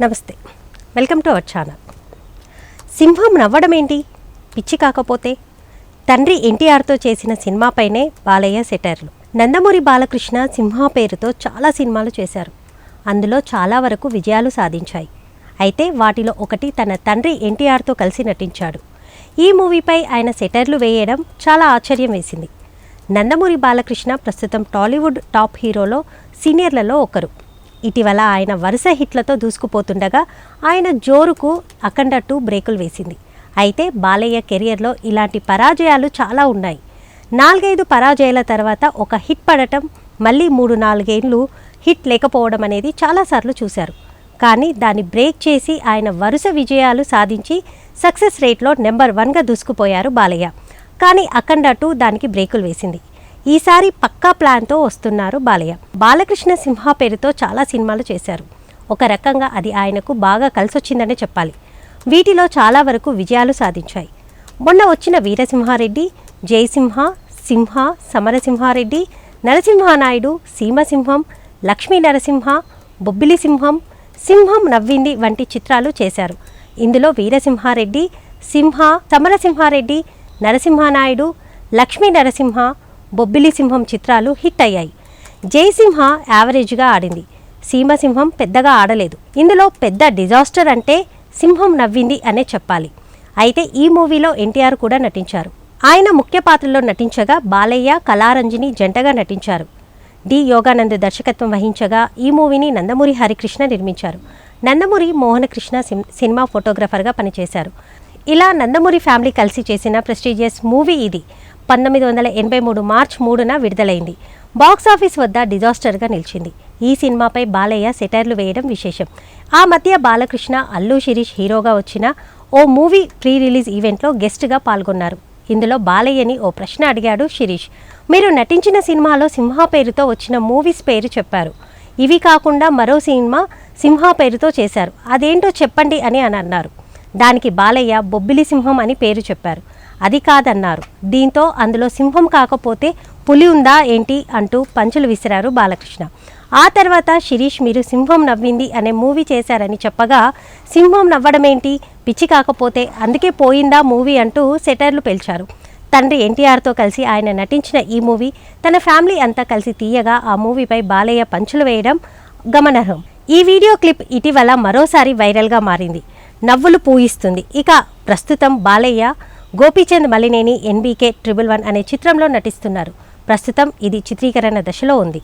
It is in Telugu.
నమస్తే, వెల్కమ్ టు అవర్ ఛానల్. సింహం నవ్వడం ఏంటి, పిచ్చి కాకపోతే? తండ్రి ఎన్టీఆర్తో చేసిన సినిమాపైనే బాలయ్య సెటైర్లు. నందమూరి బాలకృష్ణ సింహ పేరుతో చాలా సినిమాలు చేశారు. అందులో చాలా వరకు విజయాలు సాధించాయి. అయితే వాటిలో ఒకటి తన తండ్రి ఎన్టీఆర్తో కలిసి నటించాడు. ఈ మూవీపై ఆయన సెటైర్లు వేయడం చాలా ఆశ్చర్యం వేసింది. నందమూరి బాలకృష్ణ ప్రస్తుతం టాలీవుడ్ టాప్ హీరోలో సీనియర్లలో ఒకరు. ఇటీవల ఆయన వరుస హిట్లతో దూసుకుపోతుండగా ఆయన జోరుకు అఖండ 2 బ్రేకులు వేసింది. అయితే బాలయ్య కెరియర్లో ఇలాంటి పరాజయాలు చాలా ఉన్నాయి. 4-5 పరాజయాల తర్వాత ఒక హిట్ పడటం, మళ్ళీ 3-4 ఏళ్ళు హిట్ లేకపోవడం అనేది చాలాసార్లు చూశారు. కానీ దాన్ని బ్రేక్ చేసి ఆయన వరుస విజయాలు సాధించి సక్సెస్ రేట్లో నెంబర్ 1గా దూసుకుపోయారు బాలయ్య. కానీ అఖండ 2 దానికి బ్రేకులు వేసింది. ఈసారి పక్కా ప్లాన్తో వస్తున్నారు బాలయ్య. బాలకృష్ణ సింహ పేరుతో చాలా సినిమాలు చేశారు. ఒక రకంగా అది ఆయనకు బాగా కలిసొచ్చిందనే చెప్పాలి. వీటిలో చాలా వరకు విజయాలు సాధించాయి. మొన్న వచ్చిన వీరసింహారెడ్డి, జయసింహ, సింహ, సమరసింహారెడ్డి, నరసింహానాయుడు, సీమసింహం, లక్ష్మీ నరసింహ, బొబ్బిలి సింహం, సింహం నవ్వింది వంటి చిత్రాలు చేశారు. ఇందులో వీరసింహారెడ్డి, సింహ, సమరసింహారెడ్డి, నరసింహానాయుడు, లక్ష్మీ నరసింహ, బొబ్బిలి సింహం చిత్రాలు హిట్ అయ్యాయి. జయసింహ యావరేజ్గా ఆడింది. సీమసింహం పెద్దగా ఆడలేదు. ఇందులో పెద్ద డిజాస్టర్ అంటే సింహం నవ్వింది అనే చెప్పాలి. అయితే ఈ మూవీలో ఎన్టీఆర్ కూడా నటించారు. ఆయన ముఖ్య పాత్రలో నటించగా బాలయ్య, కళారంజని జంటగా నటించారు. డి యోగానంద్ దర్శకత్వం వహించగా ఈ మూవీని నందమూరి హరికృష్ణ నిర్మించారు. నందమూరి మోహనకృష్ణ సినిమా ఫోటోగ్రాఫర్గా పనిచేశారు. ఇలా నందమూరి ఫ్యామిలీ కలిసి చేసిన ప్రెస్టీజియస్ మూవీ ఇది. 1983 మార్చి 3న విడుదలైంది. బాక్సాఫీస్ వద్ద డిజాస్టర్గా నిలిచింది. ఈ సినిమాపై బాలయ్య సెటైర్లు వేయడం విశేషం. ఆ మధ్య బాలకృష్ణ, అల్లు శిరీష్ హీరోగా వచ్చిన ఓ మూవీ ప్రీ రిలీజ్ ఈవెంట్లో గెస్ట్గా పాల్గొన్నారు. ఇందులో బాలయ్యని ఓ ప్రశ్న అడిగాడు శిరీష్. మీరు నటించిన సినిమాలో సింహ పేరుతో వచ్చిన మూవీస్ పేరు చెప్పారు. ఇవి కాకుండా మరో సినిమా సింహ పేరుతో చేశారు, అదేంటో చెప్పండి అని అన్నారు. దానికి బాలయ్య బొబ్బిలి సింహం అని పేరు చెప్పారు. అది కాదన్నారు. దీంతో అందులో సింహం కాకపోతే పులి ఉందా ఏంటి అంటూ పంచులు విసిరారు బాలకృష్ణ. ఆ తర్వాత శిరీష్ మీరు సింహం నవ్వింది అనే మూవీ చేశారని చెప్పగా సింహం నవ్వడం ఏంటి, పిచ్చి కాకపోతే, అందుకే పోయిందా మూవీ అంటూ సెటైర్లు పేల్చారు. తండ్రి ఎన్టీఆర్తో కలిసి ఆయన నటించిన ఈ మూవీ తన ఫ్యామిలీ అంతా కలిసి తీయగా ఆ మూవీపై బాలయ్య పంచులు వేయడం గమనార్హం. ఈ వీడియో క్లిప్ ఇటీవల మరోసారి వైరల్గా మారింది. నవ్వులు పూయిస్తుంది. ఇక ప్రస్తుతం బాలయ్య గోపీచంద్ మలినేని NBK 111 అనే చిత్రంలో నటిస్తున్నారు. ప్రస్తుతం ఇది చిత్రీకరణ దశలో ఉంది.